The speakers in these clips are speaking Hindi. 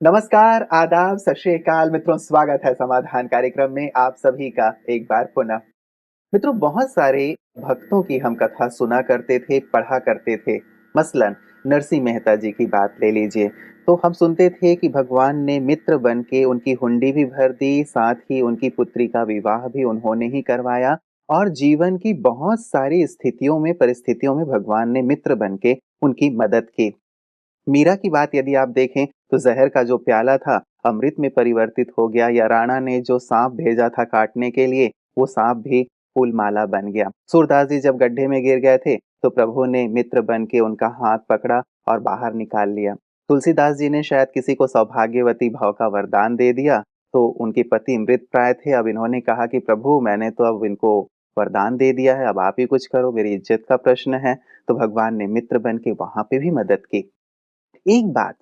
नमस्कार, आदाब, सत श्री अकाल मित्रों, स्वागत है समाधान कार्यक्रम में आप सभी का एक बार पुनः। मित्रों, बहुत सारे भक्तों की हम कथा सुना करते थे, पढ़ा करते थे। मसलन नरसिंह मेहता जी की बात ले लीजिए, तो हम सुनते थे कि भगवान ने मित्र बन के उनकी हुंडी भी भर दी, साथ ही उनकी पुत्री का विवाह भी उन्होंने ही करवाया और जीवन की बहुत सारी स्थितियों में, परिस्थितियों में भगवान ने मित्र बन के उनकी मदद की। मीरा की बात यदि आप देखें तो जहर का जो प्याला था अमृत में परिवर्तित हो गया, या राणा ने जो सांप भेजा था काटने के लिए वो सांप भी फूलमाला बन गया। सूरदास जी जब गड्ढे में गिर गए थे तो प्रभु ने मित्र बन के उनका हाथ पकड़ा और बाहर निकाल लिया। तुलसीदास जी ने शायद किसी को सौभाग्यवती भाव का वरदान दे दिया, तो उनके पति मृत प्राय थे। अब इन्होंने कहा कि प्रभु मैंने तो अब इनको वरदान दे दिया है, अब आप ही कुछ करो, मेरी इज्जत का प्रश्न है। तो भगवान ने मित्र बन के वहां पे भी मदद की। एक बात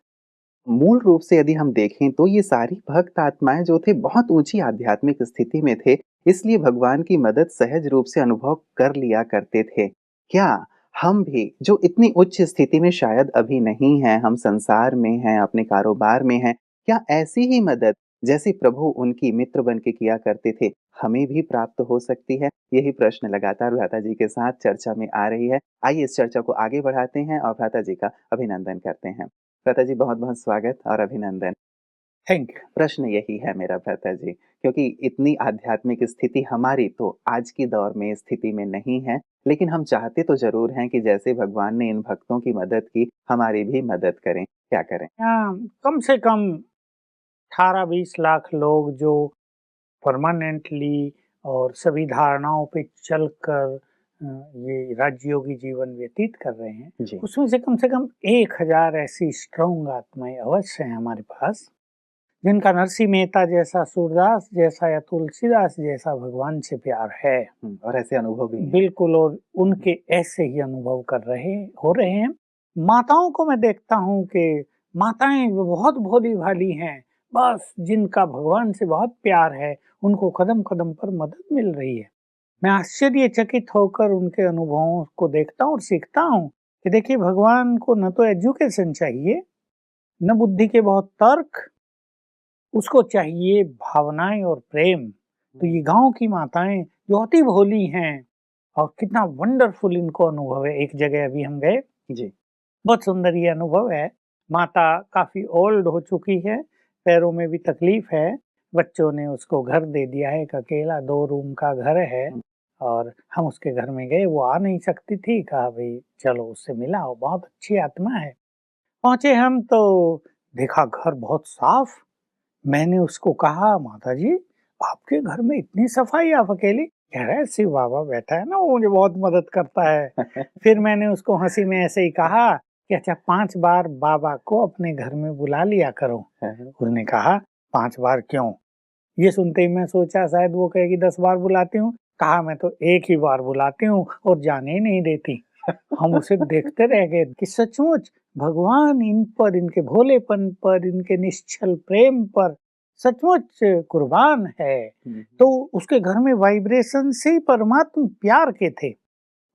मूल रूप से यदि हम देखें तो ये सारी भक्त आत्माएं जो थे बहुत ऊंची आध्यात्मिक स्थिति में थे, इसलिए भगवान की मदद सहज रूप से अनुभव कर लिया करते थे। क्या हम भी जो इतनी उच्च स्थिति में शायद अभी नहीं हैं, हम संसार में हैं, अपने कारोबार में हैं, क्या ऐसी ही मदद जैसे प्रभु उनकी मित्र बन के किया करते थे हमें भी प्राप्त हो सकती है? यही प्रश्न लगातार भ्राता जी के साथ चर्चा में आ रही है। आइए इस चर्चा को आगे बढ़ाते हैं और भ्राता जी का अभिनंदन करते हैं। भ्राता जी, बहुत-बहुत स्वागत और अभिनंदन। Thank you. प्रश्न यही है मेरा भ्राता जी, क्योंकि इतनी आध्यात्मिक स्थिति हमारी तो आज की दौर में स्थिति में नहीं है, लेकिन हम चाहते तो ज़रूर हैं कि जैसे भगवान ने इन भक्तों की मदद की, हमारी भी मदद करें। क्या करें? कम से कम 18-20 लाख लोग जो परमानेंटली और सभी धारणाओं पे चलकर ये राजयोगी जीवन व्यतीत कर रहे हैं, जी। उसमें से कम 1000 ऐसी स्ट्रॉन्ग आत्माएं अवश्य हैं हमारे पास, जिनका नरसिंह मेहता जैसा, सूरदास जैसा या तुलसीदास जैसा भगवान से प्यार है। और ऐसे अनुभव भी हैं। बिल्कुल, और उनके ऐसे ही अनुभव हो रहे हैं। माताओं को मैं देखता हूँ कि माताएं बहुत भोली भाली हैं, बस जिनका भगवान से बहुत प्यार है, उनको कदम कदम पर मदद मिल रही है। मैं आश्चर्यचकित होकर उनके अनुभवों को देखता हूँ और सीखता हूँ कि देखिए, भगवान को न तो एजुकेशन चाहिए, न बुद्धि के बहुत तर्क, उसको चाहिए भावनाएं और प्रेम। तो ये गांव की माताएं जो अति भोली हैं, और कितना वंडरफुल इनको अनुभव है। एक जगह अभी हम गए, जी। बहुत सुंदर ये अनुभव है। माता काफी ओल्ड हो चुकी है, पैरों में भी तकलीफ है। बच्चों ने उसको घर दे दिया है, एक अकेला 2 रूम का घर है, हुँ। और हम उसके घर में गए। वो आ नहीं सकती थी, कहा भाई चलो उससे मिला, वो बहुत अच्छी आत्मा है। पहुंचे हम तो देखा घर बहुत साफ। मैंने उसको कहा, माता जी आपके घर में इतनी सफाई, आप अकेली? कह रहा है शिव बाबा बैठा है ना, वो मुझे बहुत मदद करता है। फिर मैंने उसको हंसी में ऐसे ही कहा कि अच्छा 5 बार बाबा को अपने घर में बुला लिया करो। हाँ, हाँ। उसने कहा 5 बार क्यों? ये सुनते ही मैं सोचा शायद वो कहेगी 10 बार बुलाती हूँ। कहा मैं तो 1 ही बार बुलाती हूँ और जाने ही नहीं देती। हम उसे देखते रह गए कि सचमुच भगवान इन पर, इनके भोलेपन पर, इनके निश्चल प्रेम पर सचमुच कुर्बान है। हुँ। तो उसके घर में वाइब्रेशन से परमात्मा प्यार के थे।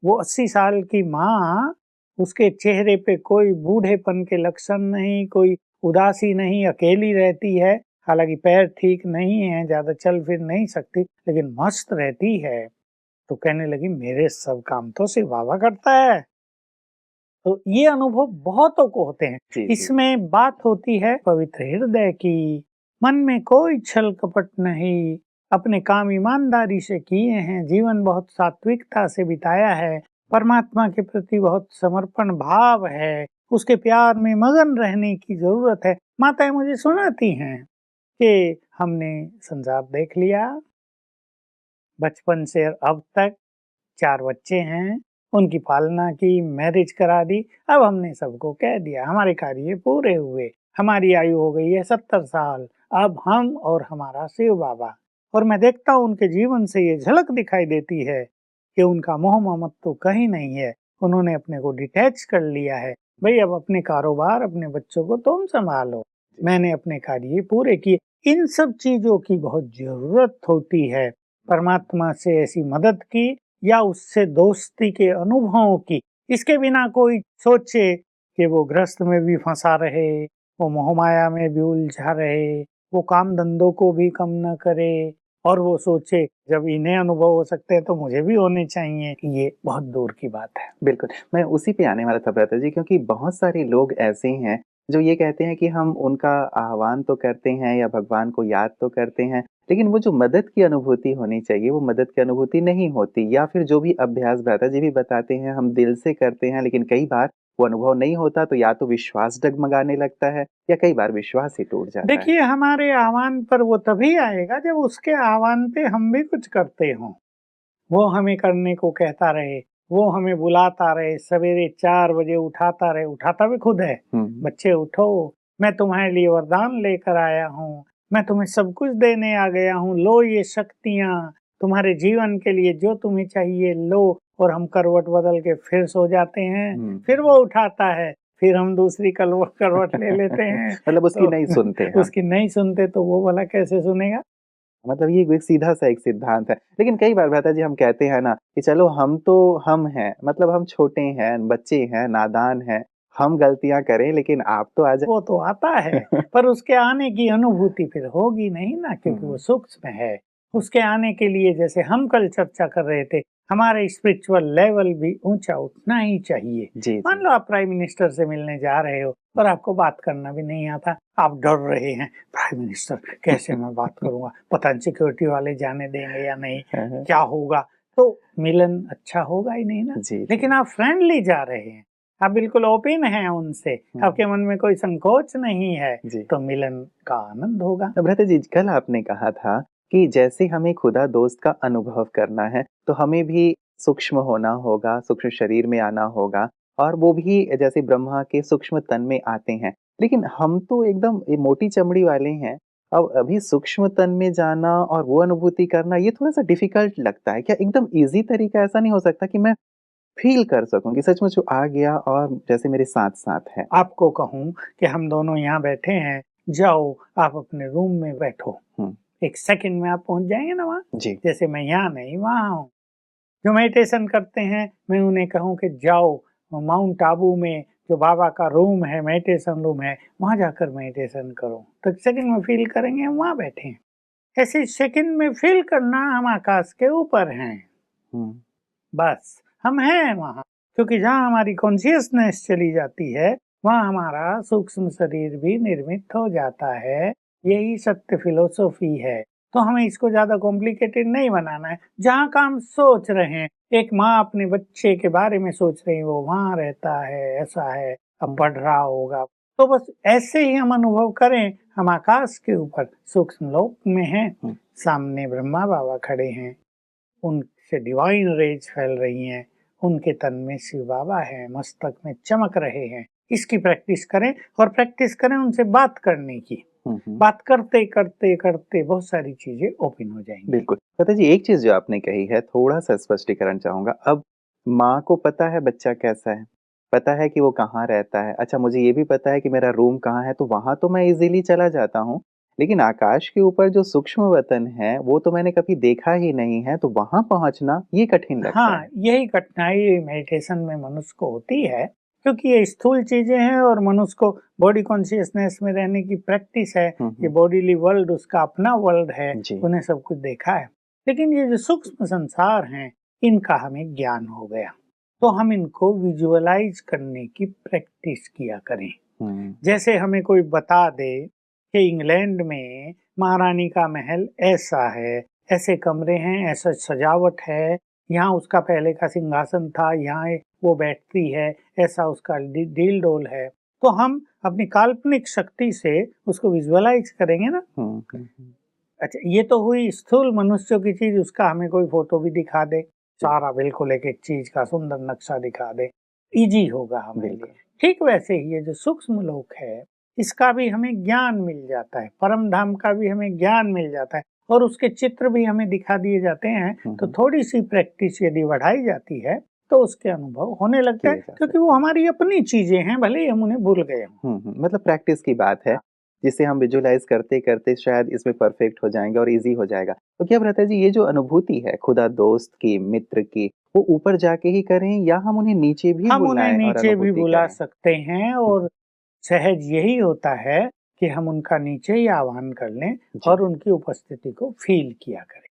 वो 80 साल की माँ, उसके चेहरे पे कोई बूढ़ेपन के लक्षण नहीं, कोई उदासी नहीं, अकेली रहती है। हालांकि पैर ठीक नहीं है, ज्यादा चल फिर नहीं सकती, लेकिन मस्त रहती है। तो कहने लगी मेरे सब काम तो शिव बाबा करता है। तो ये अनुभव बहुतों को होते हैं। जी, जी। इसमें बात होती है पवित्र हृदय की, मन में कोई छल कपट नहीं, अपने काम ईमानदारी से किए हैं, जीवन बहुत सात्विकता से बिताया है, परमात्मा के प्रति बहुत समर्पण भाव है, उसके प्यार में मगन रहने की जरूरत है। माताएं मुझे सुनाती हैं कि हमने संसार देख लिया, बचपन से अब तक 4 बच्चे हैं, उनकी पालना की, मैरिज करा दी, अब हमने सबको कह दिया, हमारे कार्य पूरे हुए, हमारी आयु हो गई है 70 साल, अब हम और हमारा शिव बाबा। और मैं देखता हूँ उनके जीवन से ये झलक दिखाई देती है कि उनका मोह ममत्व तो कहीं नहीं है, उन्होंने अपने को डिटैच कर लिया है। भाई अब अपने कारोबार, अपने बच्चों को तुम संभालो, मैंने अपने कार्य पूरे किए। इन सब चीजों की बहुत जरूरत होती है, परमात्मा से ऐसी मदद की या उससे दोस्ती के अनुभवों की। इसके बिना कोई सोचे कि वो ग्रस्त में भी फंसा रहे, वो मोहमाया में भी उलझा रहे, वो काम धंधों को भी कम न करे और वो सोचे जब इन्हें अनुभव हो सकते हैं तो मुझे भी होने चाहिए। ये बहुत दूर की बात है। बिल्कुल, मैं उसी पे आने वाला था भ्राता जी, क्योंकि बहुत सारे लोग ऐसे हैं जो ये कहते हैं कि हम उनका आह्वान तो करते हैं या भगवान को याद तो करते हैं, लेकिन वो जो मदद की अनुभूति होनी चाहिए, वो मदद की अनुभूति नहीं होती, या फिर जो भी अभ्यास भ्राता जी भी बताते हैं हम दिल से करते हैं, लेकिन कई बार वो अनुभव नहीं होता, तो या तो विश्वास डगमगाने लगता है या कई बार विश्वास ही टूट जाता है। देखिए, हमारे आह्वान पर वो तभी आएगा जब उसके आह्वान पे हम भी कुछ करते हों। वो हमें करने को कहता रहे, वो हमें बुलाता रहे, सवेरे 4 बजे उठाता रहे, उठाता भी खुद है। बच्चे उठो, मैं तुम्हारे लिए वरदान लेकर आया हूँ, मैं तुम्हें सब कुछ देने आ गया हूँ, लो ये शक्तियाँ, तुम्हारे जीवन के लिए जो तुम्हें चाहिए लो। और हम करवट बदल के फिर सो जाते हैं, फिर वो उठाता है, फिर हम दूसरी करवट ले लेते हैं। मतलब उसकी तो नहीं सुनते हम। उसकी नहीं सुनते तो वो भला कैसे सुनेगा? मतलब ये एक सीधा-सा एक सिद्धांत है। लेकिन कई बार भ्राता जी हम कहते हैं ना कि चलो हम हैं, मतलब हम छोटे हैं, बच्चे हैं, नादान हैं, हम गलतियाँ करें, लेकिन आप तो आ वो तो आता है, पर उसके आने की अनुभूति फिर होगी नहीं ना, क्योंकि वो सूक्ष्म है। उसके आने के लिए जैसे हम कल चर्चा कर रहे थे, हमारे स्पिरिचुअल लेवल भी ऊंचा उठना ही चाहिए। जी, मान जी। लो आप प्राइम मिनिस्टर से मिलने जा रहे हो और आपको बात करना भी नहीं आता, आप डर रहे हैं, प्राइम मिनिस्टर कैसे मैं बात करूंगा, पता नहीं सिक्योरिटी वाले जाने देंगे या नहीं, क्या होगा, तो मिलन अच्छा होगा ही नहीं ना। जी, जी। लेकिन आप फ्रेंडली जा रहे हैं, आप बिल्कुल ओपन हैं उनसे, आपके मन में कोई संकोच नहीं है, जी। तो मिलन का आनंद होगा। भ्राता जी, कल आपने कहा था कि जैसे हमें खुदा दोस्त का अनुभव करना है, तो हमें भी सूक्ष्म होना होगा, सूक्ष्म शरीर में आना होगा, और वो भी जैसे ब्रह्मा के सूक्ष्म तन में आते हैं। लेकिन हम तो एकदम ये मोटी चमड़ी वाले हैं, अब अभी सूक्ष्म तन में जाना और वो अनुभूति करना, ये थोड़ा-सा डिफ़िकल्ट लगता है। क्या एकदम ईज़ी तरीका ऐसा नहीं हो सकता कि मैं फ़ील कर सकूँ कि सचमुच वो आ गया और जैसे मेरे साथ-साथ है? आपको कहूँ कि हम दोनों यहाँ बैठे हैं, जाओ आप अपने रूम में बैठो, हुँ, 1 सेकंड में आप पहुँच जाएँगे ना वहाँ। जी। जैसे मैं यहाँ नहीं वहाँ हूँ। जो मेडिटेशन करते हैं, मैं उन्हें कहूँ कि जाओ माउंट आबू में जो बाबा का रूम है, मेडिटेशन रूम है, वहाँ जाकर मेडिटेशन करो। तो 1 सेकंड में फ़ील करेंगे हम वहाँ बैठे हैं। ऐसे सेकंड में फ़ील करना हम आकाश के ऊपर हैं। हुँ, बस, हम हैं वहाँ, क्योंकि जहाँ हमारी कॉन्शियसनेस चली जाती है, वहाँ हमारा सूक्ष्म शरीर भी निर्मित हो जाता है। यही सत्य फिलॉसफी है। तो हमें इसको ज़्यादा कॉम्प्लिकेटेड नहीं बनाना है। जहाँ का हम सोच रहे हैं, एक माँ अपने बच्चे के बारे में सोच रही है, वो वहाँ रहता है, ऐसा है, अब पढ़ रहा होगा। तो बस ऐसे ही हम अनुभव करें, हम आकाश के ऊपर सूक्ष्म लोक में हैं, हुँ। सामने ब्रह्मा बाबा खड़े हैं, उनसे डिवाइन रेज फैल रही हैं, उनके तन में शिव बाबा हैं, मस्तक में चमक रहे हैं। इसकी प्रैक्टिस करें और प्रैक्टिस करें उनसे बात करने की। हुँ, हुँ। बात करते करते करते बहुत सारी चीजें ओपन हो जाएंगी। बिल्कुल। पता जी, एक चीज़ जो आपने कही है, थोड़ा-सा स्पष्टीकरण चाहूँगा। अब माँ को पता है बच्चा कैसा है, पता है कि वो कहाँ रहता है। अच्छा, मुझे ये भी पता है कि मेरा रूम कहाँ है, तो वहाँ तो मैं ईज़िली चला जाता हूँ। लेकिन आकाश के ऊपर जो सूक्ष्म वतन है, वो तो मैंने कभी देखा ही नहीं है, तो वहाँ पहुँचना ये कठिन लगता हाँ, है। यही कठिनाई मेडिटेशन में मनुष्य को होती है, क्योंकि ये स्थूल चीजें हैं और मनुष्य को बॉडी कॉन्शियसनेस में रहने की प्रैक्टिस है। हुँ, ये हुँ। बॉडीली वर्ल्ड उसका अपना वर्ल्ड है, जी। उन्हें सब कुछ देखा है। लेकिन ये जो सूक्ष्म संसार हैं, इनका हमें ज्ञान हो गया, तो हम इनको विजुअलाइज करने की प्रैक्टिस किया करें। हुँ, जैसे हमें कोई बता दे कि इंग्लैंड में महारानी का महल ऐसा है, ऐसे कमरे हैं, ऐसा सजावट है, यहाँ उसका पहले का सिंहासन था, यहाँ वो बैठती है, ऐसा उसका डील डोल है। तो हम अपनी काल्पनिक शक्ति से उसको विजुअलाइज करेंगे ना। हुँ, हुँ, हुँ। अच्छा, ये तो हुई स्थूल मनुष्यों की चीज, उसका हमें कोई फोटो भी दिखा दे, जी, सारा बिल्कुल एक एक चीज का सुंदर नक्शा दिखा दे, इजी होगा हमारे लिए। बिल्कुल। ठीक वैसे ही ये जो सूक्ष्म लोक है, इसका भी हमें ज्ञान मिल जाता है, परम धाम का भी हमें ज्ञान मिल जाता है और उसके चित्र भी हमें दिखा दिए जाते हैं। हुँ, तो हुँ। थोड़ी सी प्रैक्टिस यदि बढ़ाई जाती है तो उसके अनुभव होने लगते हैं, किए जा क्योंकि सकते वो हैं। हमारी अपनी चीजें हैं, भले ही हम उन्हें भूल गए हों। मतलब प्रैक्टिस की बात है, जिसे हम विजुअलाइज़ करते-करते शायद इसमें परफेक्ट हो जाएँगे और ईज़ी हो जाएगा। तो क्या रहता है जी, ये जो अनुभूति है खुदा दोस्त की, मित्र की, वो ऊपर जाके ही करें या हम उन्हें नीचे भी हम उन्हें बुलाएँ और नीचे भी अनुभूति बुला करें? सकते हैं हुँ, और सहज यही होता है कि हम उनका नीचे ही आह्वान कर लें जी। और उनकी उपस्थिति को फील किया करें।